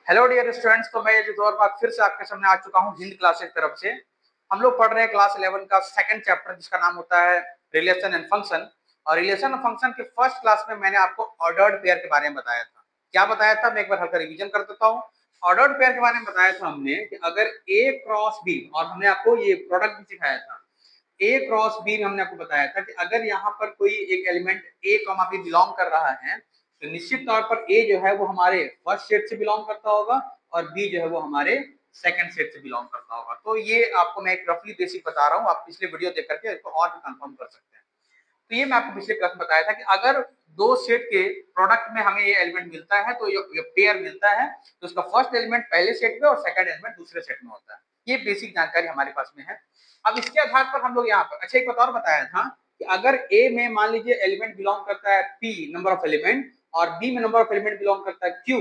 Hello dear students. तो मैं ये जो और बात फिर से आपके सामने आ चुका हूँ हिंद क्लासेस की तरफ से। हम लोग पढ़ रहे हैं क्लास 11 का सेकंड चैप्टर जिसका नाम होता है रिलेशन एंड फंक्शन। और रिलेशन और फंक्शन के फर्स्ट क्लास में मैंने आपको ऑर्डर्ड पेयर के बारे में बताया था। क्या बताया था, मैं एक बार हल्का रिवीजन कर देता हूँ। ऑर्डर्ड पेयर के बारे में बताया था हमने कि अगर ए क्रॉस बी, और हमने आपको ये प्रोडक्ट भी सिखाया था। ए क्रॉस बी में हमने आपको बताया था कि अगर यहाँ पर कोई एक एलिमेंट ए कॉमा बी बिलोंग कर रहा है तो निश्चित तौर पर ए जो है वो हमारे फर्स्ट सेट से बिलोंग करता होगा और बी जो है वो हमारे सेकंड सेट से बिलोंग करता होगा। तो ये आपको मैं एक रफली बेसिक बता रहा हूँ, आप पिछले वीडियो देख करके इसको और भी कंफर्म कर सकते हैं। तो ये मैं आपको पिछले क्लास में बताया था कि अगर दो सेट के प्रोडक्ट में हमें ये एलिमेंट मिलता है तो ये पेयर मिलता है तो उसका फर्स्ट एलिमेंट पहले सेट में और सेकंड एलिमेंट दूसरे सेट में होता है। ये बेसिक जानकारी हमारे पास में है। अब इसके आधार पर हम लोग यहाँ पर अच्छा एक बात और बताया था कि अगर ए में मान लीजिए एलिमेंट बिलोंग करता है पी नंबर ऑफ एलिमेंट और बी में नंबर ऑफ एलिमेंट बिलोंग करता है क्यू,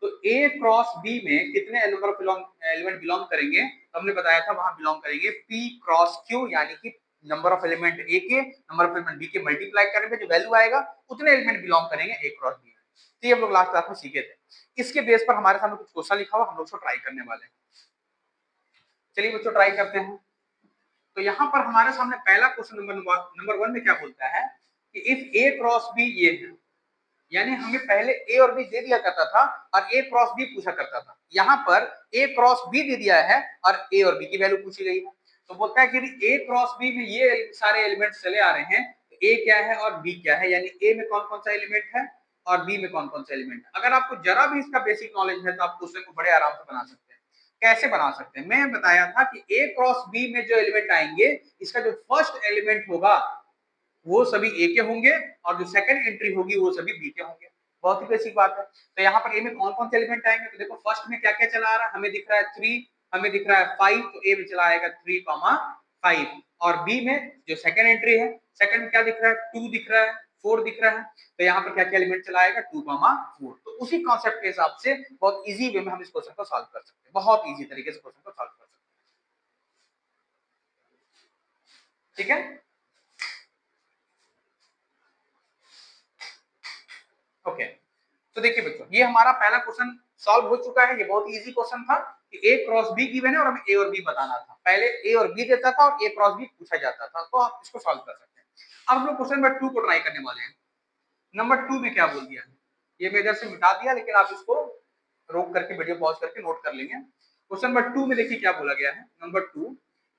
तो ए क्रॉस बी में कितने नंबर ऑफ एलिमेंट बिलोंग करेंगे, तो हमने बताया था वहां बिलोंग करेंगे पी क्रॉस क्यू, यानी कि नंबर ऑफ एलिमेंट ए के नंबर ऑफ एलिमेंट बी के मल्टीप्लाई करेंगे जो वैल्यू आएगा उतने एलिमेंट बिलोंग करेंगे ए क्रॉस बी में। तो ये हम लोग लास्ट क्लास में सीखे थे। इसके बेस पर हमारे सामने कुछ क्वेश्चन लिखा हुआ, हम लोग उसको ट्राई करने वाले हैं। चलिए बच्चों ट्राई करते हैं। तो यहाँ पर हमारे सामने पहला क्वेश्चन नंबर 1 में क्या बोलता है कि इफ ए क्रॉस बी ये है, यानी हमें पहले ए और बी दे दिया करता था और ए क्रॉस बी पूछा करता था। यहाँ पर ए क्रॉस बी दे दिया है और ए और बी की वैल्यू पूछी गई है। तो बोलता है कि ए क्रॉस बी में ये सारे एलिमेंट्स चले आ रहे हैं, तो ए क्या है और बी क्या है, यानी ए में कौन कौन सा एलिमेंट है और बी में कौन कौन सा एलिमेंट है। अगर आपको जरा भी इसका बेसिक नॉलेज है तो आप क्वेश्चन को बड़े आराम से बना सकते हैं। कैसे बना सकते हैं, मैं बताया था कि ए क्रॉस बी में जो एलिमेंट आएंगे इसका जो फर्स्ट एलिमेंट होगा वो सभी ए के होंगे और जो सेकंड एंट्री होगी वो सभी बी के होंगे। बहुत ही बेसिक बात है। तो यहाँ पर ए में कौन कौन से एलिमेंट आएंगे, तो देखो फर्स्ट में क्या क्या चला आ रहा है, हमें दिख रहा है 3, हमें दिख रहा है 5, तो ए में चला आएगा 3, 5। और बी में जो सेकंड एंट्री है, सेकंड में क्या दिख रहा है, 2 दिख रहा है, 4 दिख रहा है। तो यहाँ पर क्या क्या एलिमेंट चला आएगा, 2, 4। तो उसी कॉन्सेप्ट के हिसाब से बहुत इजी वे में हम इस क्वेश्चन को सॉल्व कर सकते हैं, बहुत इजी तरीके से क्वेश्चन को सॉल्व कर सकते हैं। ठीक है, ओके। तो देखिए बच्चों, ये हमारा पहला क्वेश्चन सॉल्व हो चुका है। ये बहुत इजी क्वेश्चन था कि ए क्रॉस बी गिवन है और हमें ए और बी बताना था। पहले ए और बी देता था और ए क्रॉस बी पूछा जाता था, तो आप इसको सॉल्व कर सकते हैं। अब हम लोग क्वेश्चन नंबर 2 को ट्राई करने वाले हैं। नंबर 2 में क्या बोल दिया, ये मैं इधर से मिटा दिया, लेकिन आप इसको रोक करके वीडियो पॉज करके नोट कर लेंगे। क्वेश्चन नंबर 2 में देखिए क्या बोला गया है। Number 2,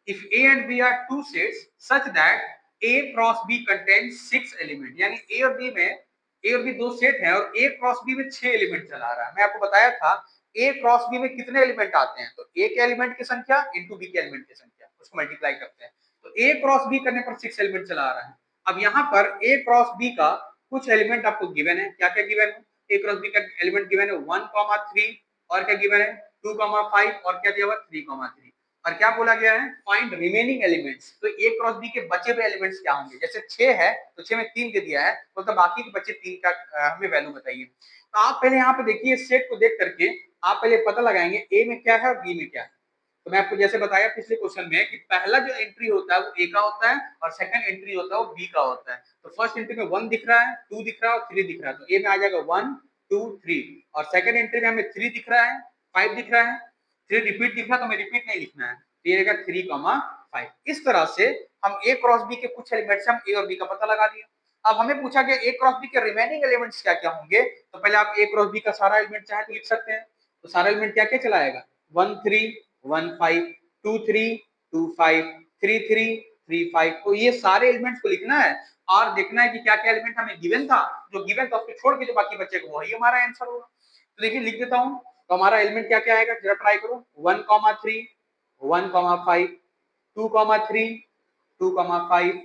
if A and B are two sets such that A cross B contains 6 element, यानी ए और बी में ए और बी दो सेट है और ए क्रॉस बी में 6 एलिमेंट चला रहा है। मैं आपको बताया था ए क्रॉस बी में कितने एलिमेंट आते हैं, तो ए के एलिमेंट की संख्या इनटू बी के एलिमेंट की संख्या, उसको मल्टीप्लाई करते हैं। तो ए क्रॉस बी करने पर 6 एलिमेंट चला आ रहा है। अब यहाँ पर ए क्रॉस बी का कुछ एलिमेंट आपको गिवन है। क्या क्या गिवन है, ए क्रॉस बी का एलिमेंट गिवन है 1, 3, और क्या गिवन है 2, 5, और क्या दिया हुआ 3, 3। और क्या बोला गया है, फाइंड रिमेनिंग एलिमेंट्स। तो ए क्रॉस बी के बचे हुए एलिमेंट्स क्या होंगे, जैसे 6 है तो 6 में 3 दे दिया है, तो बाकी के बचे 3 का हमें वैल्यू बताइए। तो आप पहले यहाँ पे देखिए सेट को देख करके आप पहले पता लगाएंगे ए में क्या है और बी में क्या है। तो मैं आपको जैसे बताया पिछले क्वेश्चन में कि पहला जो एंट्री होता है वो ए का होता है और सेकंड एंट्री होता है वो बी का होता है। तो फर्स्ट एंट्री में 1 दिख रहा है, 2 दिख रहा है और 3 दिख रहा है, तो ए में आ जाएगा 1, 2, 3। और सेकंड एंट्री में हमें 3 दिख रहा है, 5 दिख रहा है, 3 रिपीट दिख रहा है, तो हमें रिपीट नहीं लिखना है, तो ये रहेगा 3, 5। इस तरह से हम ए क्रॉस बी के कुछ एलिमेंट्स हम ए और बी का पता लगा लिया। अब हमें पूछा गया ए क्रॉस बी के रिमेनिंग एलिमेंट्स क्या क्या होंगे, तो पहले आप ए क्रॉस बी का सारा एलिमेंट चाहे तो लिख सकते हैं। तो सारा एलिमेंट क्या क्या चलाएगा, 1, 3, 1, 5, 2, 3, 2, 5, 3, 3, 3, 5। तो ये सारे एलिमेंट्स को लिखना है और देखना है कि क्या क्या एलिमेंट हमें गिवन था, जो गिवन था उसको छोड़ के जो बाकी बचेगा वही हमारा आंसर होगा। तो देखिए लिख देता हूं, तो हमारा एलिमेंट क्या क्या आएगा जरा ट्राई करो, 1, 3, 1, 5, 2, 3, 2, 5,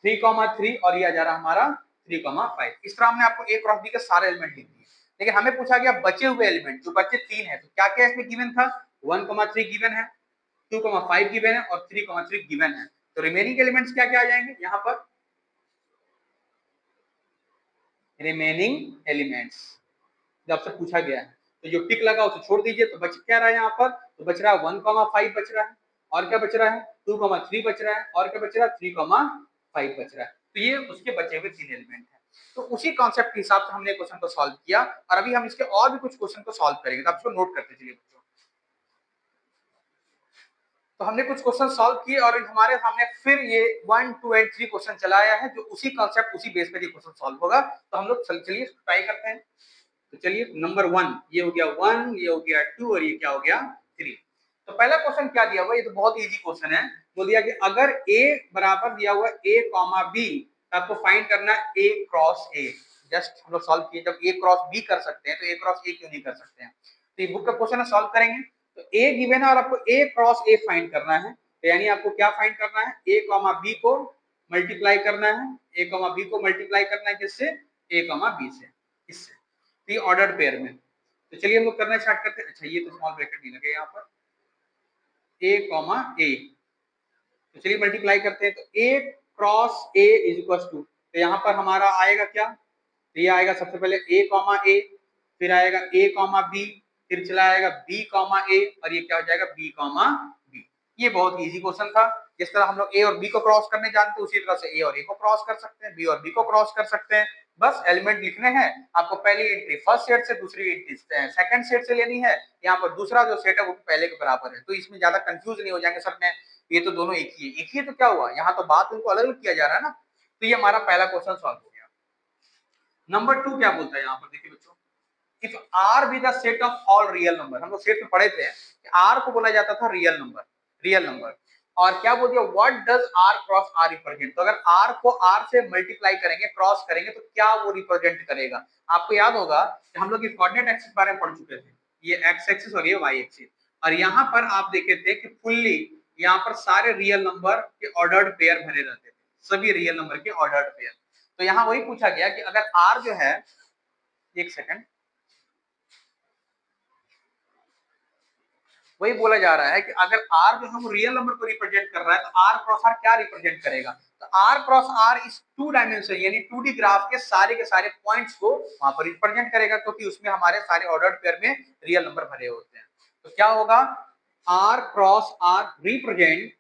3, 3, और ये आ जा रहा हमारा 3, 5। इस तरह हमने आपको ए क्रॉस बी के सारे एलिमेंट लिख दिए। लेकिन हमें पूछा गया बचे हुए एलिमेंट, जो बचे 3 है, तो क्या क्या इसमें गिवन था, 1, 3 गिवन है, 2, 5 गिवन है और 3, 3 गिवन है। तो रिमेनिंग एलिमेंट्स क्या क्या आ जाएंगे यहाँ पर, रिमेनिंग एलिमेंट्स जब से पूछा गया है तो जो टिक लगा उसे छोड़ दीजिए, तो बच क्या रहा है यहाँ पर, तो बच रहा है 1, 5 बच रहा है, और क्या बच रहा है 2, 3 बच रहा है, और क्या बच रहा है 3, 5 बच रहा है। तो ये उसके बचे हुए 3 एलिमेंट है। तो उसी कॉन्सेप्ट के हिसाब से हमने क्वेश्चन को सॉल्व किया और अभी हम इसके और भी कुछ क्वेश्चन को सॉल्व करेंगे, तो आप इसको नोट करते चलिए बच्चों। तो हमने कुछ क्वेश्चन सॉल्व किए और हमारे सामने फिर ये 1, 2 एंड 3 क्वेश्चन चला आया है जो उसी कॉन्सेप्ट उसी बेस पे ये क्वेश्चन सॉल्व होगा। तो हम लोग चलिए ट्राई करते हैं। तो चलिए नंबर 1 ये हो गया 1, ये हो गया 2 और ये क्या हो गया 3। तो पहला क्वेश्चन क्या दिया हुआ है, ये तो बहुत इजी क्वेश्चन है। बोल दिया कि अगर a बराबर दिया हुआ है a कॉमा b, तो आपको फाइंड करना है a क्रॉस a। जस्ट हम लोग सॉल्व किए, जब a क्रॉस b कर सकते हैं तो a क्रॉस a क्यों नहीं कर सकते हैं। तो ये बुक का क्वेश्चन है, सॉल्व करेंगे। तो a गिवन है और आपको a क्रॉस a फाइंड करना है, तो यानी आपको क्या फाइंड करना है, a कॉमा b को मल्टीप्लाई करना है, a कॉमा b को मल्टीप्लाई करना है किससे, a कॉमा b से, इससे, तो ये ऑर्डर्ड पेयर में। तो चलिए हम लोग करना स्टार्ट करते हैं। अच्छा ये तो स्मॉल ब्रैकेट नहीं लगे यहाँ पर, a कॉमा a, तो चलिए मल्टीप्लाई करते हैं। तो a cross a is equal to, तो यहाँ पर हमारा आएगा क्या, तो ये आएगा सबसे पहले a कॉमा a, फिर आएगा a कॉमा b, फिर चला आएगा b कॉमा a और ये क्या हो जाएगा b कॉमा b। ये बहुत इजी क्वेश्चन था। जिस तरह हम लोग a और b को क्रॉस करने जानते हैं उसी तरह से a और a को क्रॉस कर सकते हैं, b और b को क्रॉस कर सकते हैं। बस एलिमेंट लिखने हैं आपको, पहली एंट्री फर्स्ट सेट से, दूसरी एंट्री सेकंड सेट से लेनी है। यहाँ पर दूसरा जो सेट है वो पहले के बराबर है, तो इसमें ज्यादा कंफ्यूज नहीं हो जाएंगे सर में, ये तो दोनों एक ही है। एक ही है तो क्या हुआ, यहाँ तो बात उनको अलग अलग किया जा रहा है ना। तो ये हमारा पहला क्वेश्चन सॉल्व हो गया। नंबर 2 क्या बोलता है यहाँ पर, देखिए बच्चों, if R be the set of all real number, हम लोग सेट में पढ़े थे कि R को बोला जाता था रियल नंबर, रियल नंबर। और क्या बोल दिया, what does R cross R represent, तो अगर R को R से मल्टीप्लाई करेंगे, क्रॉस करेंगे, तो क्या वो रिप्रेजेंट करेगा। आपको याद होगा कि हम लोग इस कोऑर्डिनेट एक्सिस बारे में पढ़ चुके थे, ये एक्स एक्सिस और ये वाई एक्सिस, और यहाँ पर आप देखे थे कि फुल्ली यहाँ पर सारे रियल नंबर के ऑर्डर्ड पेयर भरे रहते थे, सभी रियल नंबर के ऑर्डर्ड पेयर। तो यहाँ वही पूछा गया कि अगर R जो है, एक सेकंड, वही बोला जा रहा है कि अगर R जो हम रियल नंबर को रिप्रेजेंट कर रहा है तो R क्रॉस R क्या रिप्रेजेंट करेगा, तो R क्रॉस R इस 2 डायमेंशन यानी 2D ग्राफ के सारे पॉइंट्स को वहां पर रिप्रेजेंट करेगा, क्योंकि उसमें हमारे सारे ऑर्डर्ड पेयर में रियल नंबर भरे होते हैं। तो क्या होगा, R cross R represent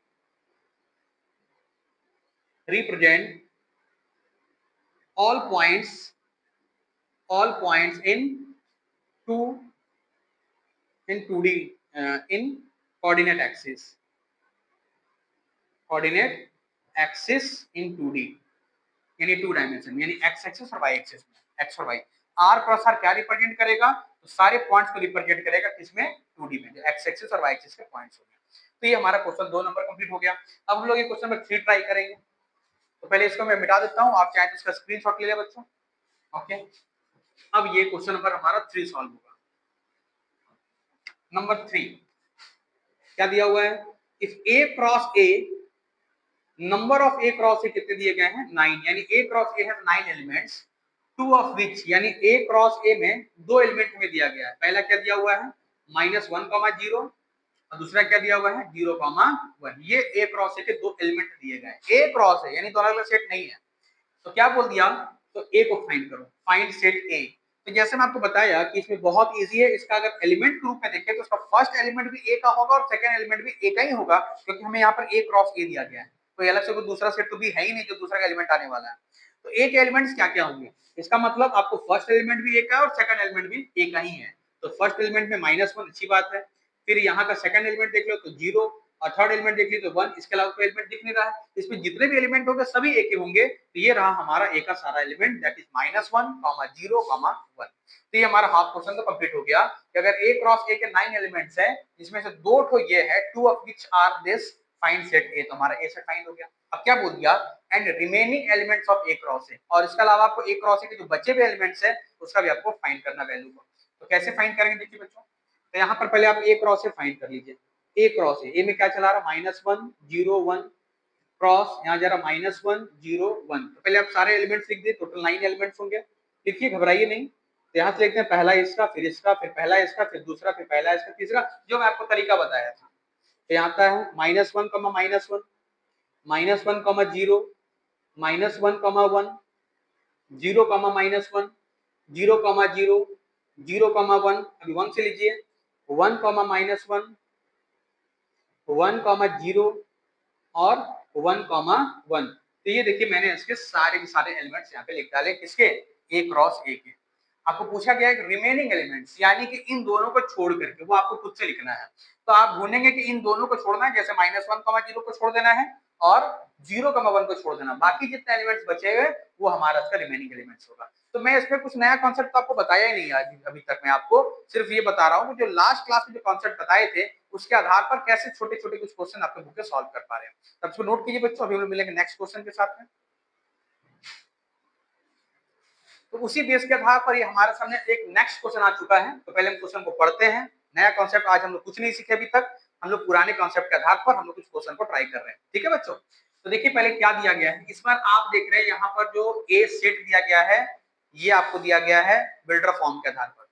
all points in 2D in coordinate axis in 2D यानी 2 डायमेंशन, यानी x एक्सिस और y एक्सिस में, x और y। r क्रॉस r क्या रिप्रेजेंट करेगा, तो सारे पॉइंट्स को रिप्रेजेंट करेगा किसमें, 2D में, जो x एक्सिस और y एक्सिस के पॉइंट्स हो गए। तो ये हमारा क्वेश्चन 2 नंबर कंप्लीट हो गया। अब हम लोग ये क्वेश्चन नंबर 3 ट्राई करेंगे। तो पहले इसको मैं मिटा देता हूं, आप चाहें तो इसका स्क्रीनशॉट ले ले बच्चों। ओके, अब ये क्वेश्चन नंबर हमारा 3 सॉल्व होगा। नंबर 3 क्या दिया हुआ है, if a cross a, number of a cross a कितने दिए गए हैं, 9, यानी a cross a have 9 elements, 2 of which, यानी a क्रॉस a में 2 एलिमेंट में दिया गया है। पहला क्या दिया हुआ है, -1,0 और दूसरा क्या दिया हुआ है, 0,1। ये a क्रॉस a के 2 एलिमेंट दिए गए हैं, a क्रॉस a यानी दोनों अलग सेट नहीं है। तो क्या बोल दिया, तो a को फाइंड करो, फाइंड सेट a। तो जैसे मैं आपको बताया कि इसमें बहुत इजी है, इसका अगर एलिमेंट के रूप में देखें तो उसका फर्स्ट एलिमेंट भी a का होगा और सेकंड एलिमेंट भी a का ही होगा, क्योंकि हमें यहाँ पर a क्रॉस a दिया गया है, कोई अलग से कोई दूसरा सेट तो भी है ही नहीं जो दूसरा का एलिमेंट आने वाला है। तो a के एलिमेंट्स क्या क्या होंगे, इसका मतलब आपको फर्स्ट एलिमेंट भी a का है और सेकंड एलिमेंट भी a का ही है। तो फर्स्ट एलिमेंट में -1, अच्छी बात है। फिर यहाँ का सेकंड एलिमेंट देख लो तो 0, और थर्ड एलिमेंट देख ली तो 1, इसके अलावा कोई एलिमेंट दिख नहीं रहा है। इसमें जितने भी एलिमेंट होंगे सभी ए के होंगे, तो ये रहा हमारा ए का सारा एलिमेंट, दैट इज -1, 0, 1। तो ये हमारा हाफ क्वेश्चन तो कंप्लीट हो गया कि अगर ए क्रॉस ए के 9 एलिमेंट्स हैं, जिसमें से 2 ठो ये है, 2 of which are this, find set A, तो हमारा ए सेट फाइंड हो गया। अब क्या बोल दिया, and remaining elements of A cross ए, और इसके अलावा आपको ए क्रॉस ए के जो बचे हुए एलिमेंट्स है उसका भी आपको फाइंड करना वैल्यू को। तो कैसे फाइंड करेंगे देखिए बच्चों, तो यहाँ पर पहले आप ए क्रॉस ए फाइंड कर लीजिए। ए क्रॉस ए में क्या चला रहा है, -1, 0, 1 क्रॉस, यहाँ जा रहा -1, 0, 1। तो पहले आप सारे एलिमेंट्स लिख दिए, टोटल 9 एलिमेंट्स होंगे। देखिए घबराइए नहीं, तो यहाँ से लिखते हैं पहला इसका, फिर इसका, फिर पहला इसका, फिर दूसरा, फिर पहला इसका, तीसरा, जो मैं आपको तरीका बताया था। तो यहाँ आता है -1, -1, -1, -1, -0, -1, 0, -1, 0, 0, 0, 1, अभी 1 से लीजिए, 1, -1, 1, 0 और 1, 1। तो ये देखिए मैंने इसके सारे के सारे एलिमेंट्स यहाँ पे लिख डाले, किसके, ए क्रॉस ए के। आपको पूछा गया है रिमेनिंग एलिमेंट्स, यानी कि इन दोनों को छोड़ करके, वो आपको खुद से लिखना है। तो आप ढूंढेंगे कि इन दोनों को छोड़ना है, जैसे -1, 0 को छोड़ देना है और 0, 1 को छोड़ देना, बाकी जितने एलिमेंट्स बचे हुए वो हमारा इसका रिमेनिंग एलिमेंट्स होगा। तो मैं इसमें कुछ नया कॉन्सेप्ट तो आपको बताया ही नहीं आज अभी तक, मैं आपको सिर्फ ये बता रहा हूँ कि जो लास्ट क्लास में जो कॉन्सेप्ट बताए थे उसके आधार पर कैसे छोटे छोटे कुछ क्वेश्चन आपके बुक में सॉल्व कर पा रहे हैं। तब इसको नोट कीजिए बच्चों, अभी हम मिलेंगे नेक्स्ट क्वेश्चन के साथ में। तो उसी बेस के आधार पर ये हमारे सामने एक नेक्स्ट क्वेश्चन आ चुका है। तो पहले हम क्वेश्चन को पढ़ते हैं। नया कॉन्सेप्ट आज हम लोग कुछ नहीं सीखे अभी तक, हम लोग पुराने कॉन्सेप्ट के आधार पर हम लोग कुछ क्वेश्चन को ट्राई कर रहे हैं। ठीक है बच्चों, तो देखिए पहले क्या दिया गया है। इस बार आप देख रहे हैं यहाँ पर जो ए सेट दिया गया है, ये आपको दिया गया है बिल्डर फॉर्म के आधार पर।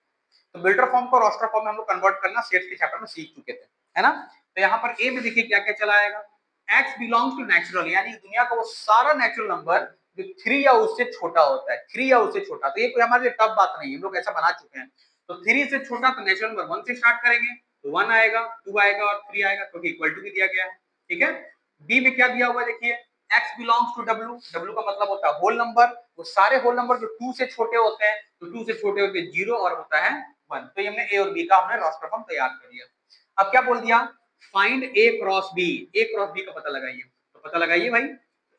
तो बिल्डर फॉर्म को रोस्टर फॉर्म में हम लोग कन्वर्ट करना सेट्स के चैप्टर में सीख चुके थे, है ना। तो यहाँ पर ए में देखिए क्या क्या चला आएगा, x बिलोंग्स टू नेचुरल, यानी दुनिया का वो सारा नेचुरल नंबर जो 3 या उससे छोटा होता है, 3 या उससे छोटा। तो ये कोई हमारे लिए टफ बात नहीं है, हम लोग ऐसा बना चुके हैं। तो 3 से छोटा तो नेचुरल नंबर 1 से स्टार्ट करेंगे, तो 1 आएगा, 2 आएगा और 3 आएगा, क्योंकि इक्वल टू भी दिया गया है। ठीक है, बी में क्या दिया हुआ देखिए, x belongs to w, w का मतलब होता है होल नंबर, वो सारे होल नंबर जो 2 से छोटे होते हैं, तो 2 से छोटे होते 0 और होता है 1। तो ये हमने ए और बी का हमने रोस्टर फॉर्म तैयार कर दिया। अब क्या बोल दिया, फाइंड ए क्रॉस बी, ए क्रॉस बी का पता लगाइए। तो पता लगाइए भाई,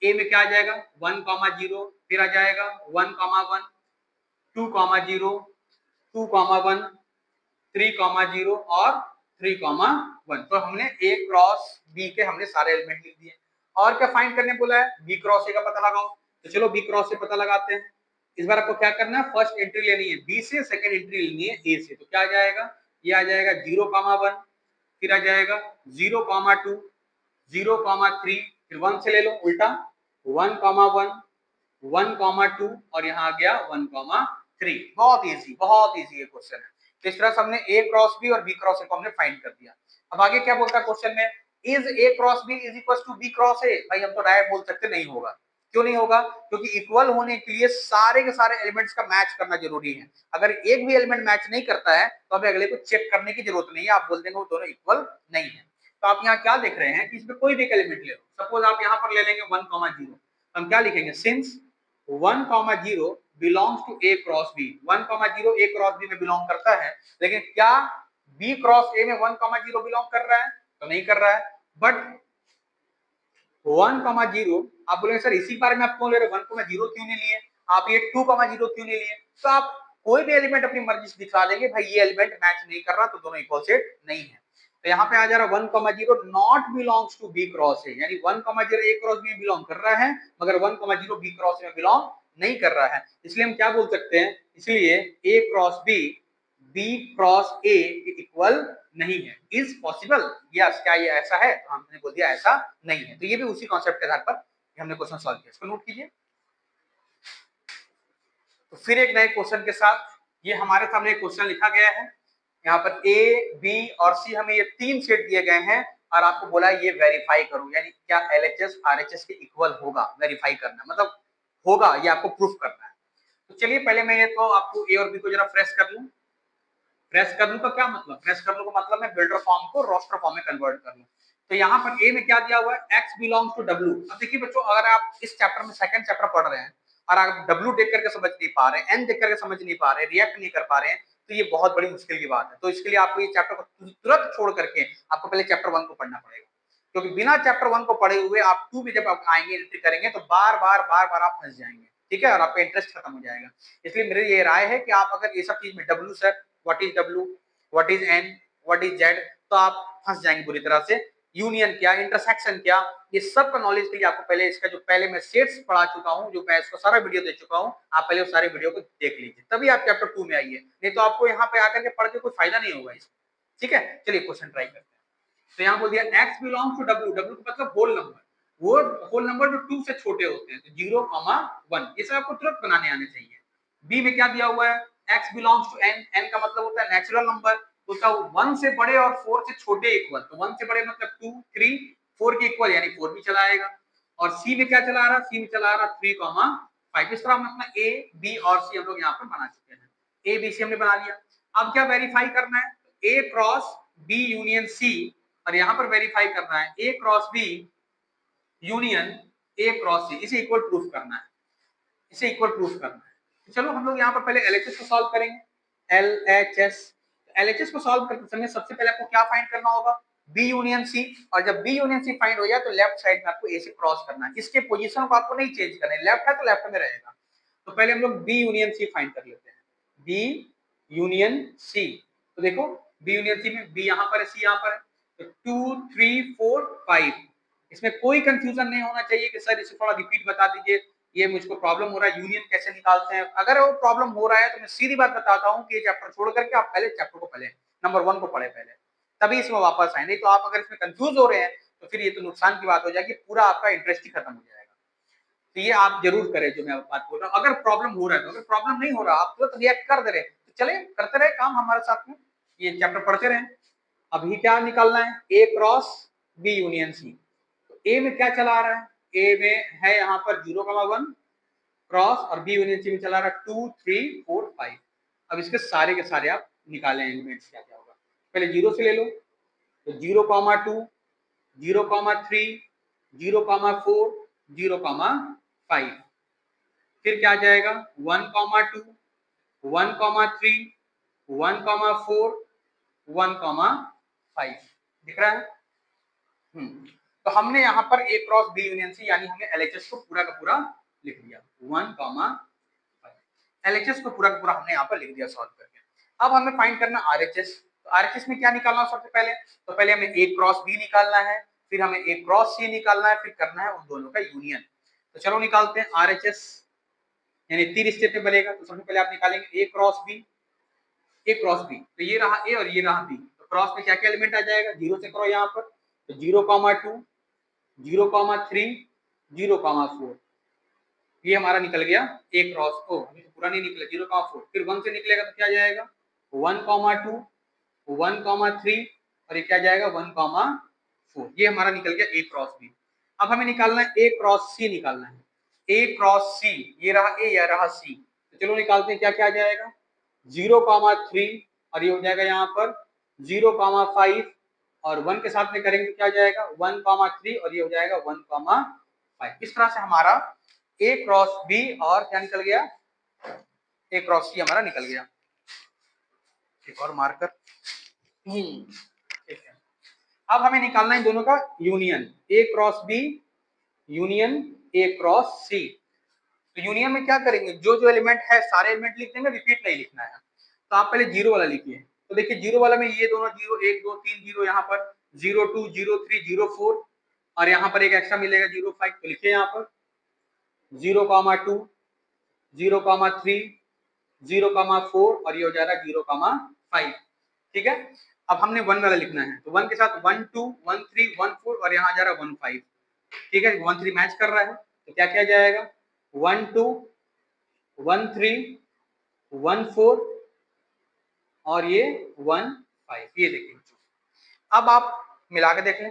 ए में क्या आ जाएगा 1, 0, फिर आ जाएगा 1, 1, 2, 0, 2, 1, 3, 0 और 3, 1। तो हमने ए क्रॉस बी के हमने सारे एलिमेंट लिख दिए। और क्या फाइंड करने बोला है, बी क्रॉस ए का पता लगाओ। तो चलो बी क्रॉस से पता लगाते हैं। इस बार आपको क्या करना है, फर्स्ट एंट्री लेनी है बी से, सेकंड एंट्री लेनी है ए से। तो क्या आ जाएगा, ये आ जाएगा 0, 1, फिर आ जाएगा 0, 2, 0, 3, फिर 1 से ले लो उल्टा, 1, 1, 1, 2 और यहाँ आ गया 1, 3। बहुत इजी ये क्वेश्चन है। तो इस तरह से हमने ए क्रॉस बी और बी क्रॉस ए को हमने फाइंड कर दिया। अब आगे क्या बोलता है क्वेश्चन में, is A cross B is equal to B cross A. भाई हम तो डायरेक्ट बोल सकते नहीं होगा। क्यों नहीं होगा, क्योंकि इक्वल होने के लिए सारे के सारे एलिमेंट्स का मैच करना जरूरी है। अगर एक भी एलिमेंट मैच नहीं करता है तो हमें अगले को चेक करने की जरूरत नहीं है, आप बोल देंगे वो दोनों इक्वल नहीं है। तो आप यहाँ क्या देख रहे हैं कि इसमें कोई भी एलिमेंट ले लो, सपोज आप यहाँ पर ले लेंगे 1, 0, हम क्या लिखेंगे, since 1, 0 belongs to A cross B. 1, 0 A cross B में बिलोंग करता है, लेकिन क्या बी क्रॉस ए में 1, 0 बिलोंग कर रहा है, तो नहीं कर रहा है। बट 1, 0 आप बोलेंगे सर इसी बारे में आप क्यों ले रहे हो, 1, 0 क्यों नहीं लिए, आप ये 2, 0 क्यों नहीं लिए। तो आप कोई भी एलिमेंट अपनी मर्जी से दिखा देंगे, भाई ये एलिमेंट मैच नहीं कर रहा तो दोनों इक्वल सेट नहीं है। तो यहाँ पे आ जा रहा 1, 0 not belongs to B cross A, यानी 1, 0 ए क्रॉस बी में बिलोंग कर रहा है, मगर 1, 0 बी क्रॉस ए में बिलोंग नहीं कर रहा है। इसलिए हम क्या बोल सकते हैं, इसलिए A cross B B cross A equal नहीं है। इज पॉसिबल, यस, क्या ये ऐसा है, तो हमने बोल दिया ऐसा नहीं है। तो ये भी उसी कॉन्सेप्ट के आधार पर हमने क्वेश्चन सॉल्व किया, इसको नोट कीजिए। तो फिर एक नए क्वेश्चन के साथ, ये हमारे सामने एक क्वेश्चन लिखा गया है। यहाँ पर ए बी और सी हमें ये 3 सेट दिए गए हैं और आपको बोला ये वेरीफाई करो, यानी क्या एलएचएस आरएचएस के इक्वल होगा, वेरीफाई करना मतलब होगा, ये आपको प्रूफ करना है। तो चलिए पहले मैं ये तो आपको ए और बी को जरा फ्रेश कर लूं। फ्रेश कर लूं का क्या मतलब, फ्रेश कर लूं का मतलब मैं बिल्डर फॉर्म को रोस्टर फॉर्म में कन्वर्ट कर लूं। तो यहाँ पर ए में क्या दिया हुआ है, x बिलोंग्स टू w। अब देखिए बच्चों, अगर आप इस चैप्टर में सेकंड चैप्टर पढ़ रहे हैं और आप w देख करके समझ नहीं पा रहे हैं, n देख करके समझ नहीं पा रहे हैं, रिएक्ट नहीं कर पा रहे हैं, तो ये बहुत बड़ी मुश्किल की बात है। तो इसके लिए आपको ये चैप्टर को तुरंत छोड़ करके आपको पहले चैप्टर 1 को पढ़ना पड़ेगा, क्योंकि बिना चैप्टर 1 को पढ़े हुए आप 2 में जब आप आएंगे एंट्री करेंगे तो बार बार आप फंस जाएंगे, ठीक है, और आपका इंटरेस्ट खत्म हो जाएगा। इसलिए मेरी ये राय है कि आप अगर ये सब चीज में w sir, what is w, what is n, what is z, तो आप फंस जाएंगे पूरी तरह से। यूनियन क्या, इंटरसेक्शन क्या, ये सब का नॉलेज के लिए आपको पहले इसका जो पहले मैं सेट्स पढ़ा चुका हूं, जो मैं इसका सारा वीडियो दे चुका हूं, आप पहले उस सारे वीडियो को देख लीजिए, तभी आप चैप्टर 2 में आइए, नहीं तो आपको यहाँ पे आकर के पढ़ के कोई फायदा नहीं होगा इसमें। ठीक है, चलिए क्वेश्चन ट्राई करते हैं। तो यहाँ बोल दिया x belongs to w, w का मतलब होल नंबर, वो होल नंबर जो 2 से छोटे होते हैं, तो 0, 1, ये सब आपको तुरंत बनाने आने चाहिए। b में क्या दिया हुआ है, x belongs to n, n का मतलब होता है नेचुरल नंबर, तो 1 से बड़े और 4 से छोटे इक्वल, तो 1 से बड़े मतलब 2, 3, 4 के इक्वल यानी 4 भी चला आएगा। और सी में क्या चला आ रहा, सी में चला आ रहा 3, 5। इस तरह हम अपना ए बी और सी हम लोग यहाँ पर बना चुके हैं, ए बी सी हमने बना लिया। अब क्या वेरीफाई करना है, A cross B union C, और यहाँ पर वेरीफाई करना है A cross B union A cross C, इसे इक्वल प्रूफ करना है, इसे इक्वल प्रूफ करना है। तो चलो हम लोग यहाँ पर पहले एलएचएस को सॉल्व करेंगे। एलएचएस, एलएचएस को सॉल्व करते समय सबसे पहले आपको क्या फाइंड करना होगा, बी यूनियन सी। और जब बी यूनियन सी फाइंड हो जाए तो लेफ्ट साइड में आपको ए से क्रॉस करना है। इसके पोजीशन को आपको नहीं चेंज करना है, लेफ्ट है तो लेफ्ट में रहेगा। तो पहले हम लोग बी यूनियन सी फाइंड कर लेते हैं, बी यूनियन सी। तो देखो बी यूनियन सी में बी यहाँ पर है, सी यहाँ पर है, तो 2 3 4 5, इसमें कोई कंफ्यूजन नहीं होना चाहिए कि सर इसे थोड़ा रिपीट बता दीजिए, ये मुझको प्रॉब्लम हो रहा है, यूनियन कैसे निकालते हैं। अगर वो प्रॉब्लम हो रहा है तो मैं सीधी बात बताता हूँ कि ये चैप्टर छोड़ करके आप पहले चैप्टर को पढ़ें, नंबर 1 को पढ़े पहले, तभी इसमें वापस आए। नहीं तो आप अगर इसमें कंफ्यूज हो रहे हैं तो फिर ये तो नुकसान की बात हो जाएगी, पूरा आपका इंटरेस्ट ही खत्म हो जाएगा। तो ये आप जरूर करें जो मैं बात बोल रहा हूँ। अगर प्रॉब्लम हो रहा है तो, अगर प्रॉब्लम नहीं हो रहा आप तुरंत रिएक्ट कर दे रहे तो चले करते रहे काम हमारे साथ में, ये चैप्टर पढ़ते रहे। अभी क्या निकालना है, ए क्रॉस बी यूनियन सी। तो ए में क्या चला आ रहा है, ए में है यहाँ पर 0,1 क्रॉस, और बी यूनियन सी में चला रहा है 2 3 4 5। अब इसके सारे के सारे आप निकालें एलिमेंट्स, क्या क्या होगा, पहले 0 से ले लो, तो 0,2 0,3 0,4 0,5, फिर क्या आ जाएगा 1,2 1,3 1,4 1,5, दिख रहा है। तो हमने यहाँ पर ए क्रॉस बी यूनियन सी यानी हमने एलएचएस को पूरा का पूरा लिख दिया 1,5, एलएचएस को पूरा का पूरा हमने यहाँ पर लिख दिया सॉल्व करके। अब हमें फाइंड करना आरएचएस। तो आरएचएस में क्या निकालना सबसे पहले, तो पहले हमें ए क्रॉस बी निकालना है, फिर हमें ए क्रॉस सी निकालना है, फिर करना है उन दोनों का यूनियन। तो चलो निकालते हैं आरएचएस, यानी 3 स्टेप में बनेगा। तो सबसे पहले आप निकालेंगे ए क्रॉस बी, ए क्रॉस बी, तो ये रहा ए और ये रहा बी। तो क्रॉस में क्या क्या एलिमेंट आ जाएगा, 0 से करो यहाँ पर, तो 0,2 0,3 0,4, ये हमारा निकल गया ए क्रॉस, ओ अभी तो पूरा नहीं निकला 0,4, फिर 1 से निकलेगा तो क्या जाएगा 1,2 1,3, और ये क्या जाएगा 1,4, ये हमारा निकल गया ए क्रॉस बी। अब हमें निकालना है ए क्रॉस सी निकालना है, ए क्रॉस सी, ये रहा ए या रहा सी, तो चलो निकालते हैं क्या क्या आ जाएगा 0,3, और ये हो जाएगा यहाँ पर 0,5, और 1 के साथ में करेंगे तो क्या जाएगा 1,3, और ये हो जाएगा 1,5। इस तरह से हमारा ए क्रॉस बी और क्या निकल गया, ए क्रॉस सी हमारा निकल गया। एक और मार्कर, ठीक है। अब हमें निकालना है दोनों का union, A cross B union A cross C. तो यूनियन में क्या करेंगे, जो जो एलिमेंट है सारे एलिमेंट लिख देंगे, रिपीट नहीं लिखना है। तो आप पहले 0 वाला लिखिए, तो देखिए 0 वाला में ये दोनों 0 1 2 3 0, यहाँ पर 0,2 0,3 0,4, और यहाँ पर एक एक्स्ट्रा मिलेगा 0,5, तो लिखिए यहाँ पर 0,2 0,3 0,4, और ये हो जा रहा है 0,5, ठीक है। अब हमने 1 वाला लिखना है, तो 1 के साथ 1 2 1 3 1 4, और यहाँ जा रहा है 1 5, ठीक है, 1 3 मैच कर रहा है, तो क्या क्या जाएगा 1 2 1 3 1 4, और ये 1 5, ये देखिए। अब आप मिला के देख लें,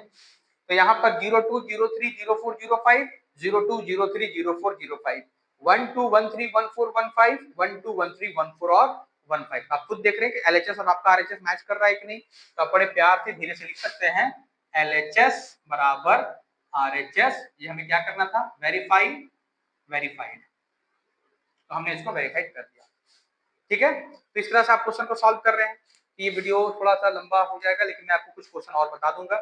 तो यहाँ पर 0,2 0,3 0,4 0,5 0,2 0,3 0,4 0,5 1 2 1 3 1 4 1 5 1 2 1 3 1 4 और 1 5। आप खुद देख रहे हैं कि एलएचएस और आपका आरएचएस मैच कर रहा है कि नहीं। तो आप बड़े प्यार से धीरे से लिख सकते हैं एलएचएस बराबर आरएचएस। ये हमें क्या करना था, वेरीफाइड, वेरीफाइड, तो हमने इसको वेरीफाइड कर दिया, ठीक है। तो इस तरह से आप क्वेश्चन को सॉल्व कर रहे हैं। ये वीडियो थोड़ा सा लंबा हो जाएगा, लेकिन मैं आपको कुछ क्वेश्चन और बता दूंगा।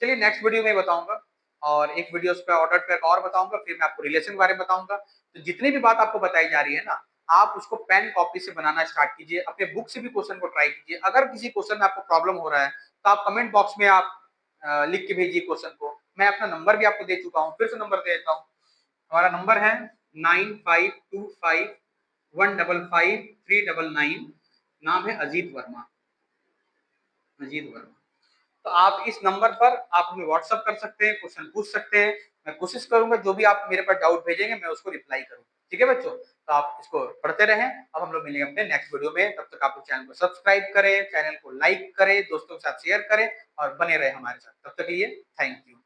चलिए नेक्स्ट वीडियो में बताऊंगा, और एक वीडियो पे ऑर्डर पे और बताऊंगा, फिर मैं आपको रिलेशन के बारे में बताऊंगा। तो जितनी भी बात आपको बताई जा रही है ना, आप उसको पेन कॉपी से बनाना स्टार्ट कीजिए, अपने बुक से भी क्वेश्चन को ट्राई कीजिए। अगर किसी क्वेश्चन में आपको प्रॉब्लम हो रहा है तो आप कमेंट बॉक्स में आप लिख के भेजिए क्वेश्चन को। मैं अपना नंबर भी आपको दे चुका हूँ, फिर से नंबर दे देता हूँ। हमारा नंबर है 9525155399, नाम है अजीत वर्मा, अजीत वर्मा। तो आप इस नंबर पर आप हमें व्हाट्सअप कर सकते हैं, क्वेश्चन पूछ सकते हैं। मैं कोशिश करूंगा जो भी आप मेरे पास डाउट भेजेंगे मैं उसको रिप्लाई करूं, ठीक है बच्चों। तो आप इसको पढ़ते रहें। अब हम लोग मिलेंगे अपने नेक्स्ट वीडियो में, तब तक आप लोग चैनल को सब्सक्राइब करें, चैनल को लाइक करें, दोस्तों के साथ शेयर करें, और बने रहे हमारे साथ। तब तक के लिए थैंक यू।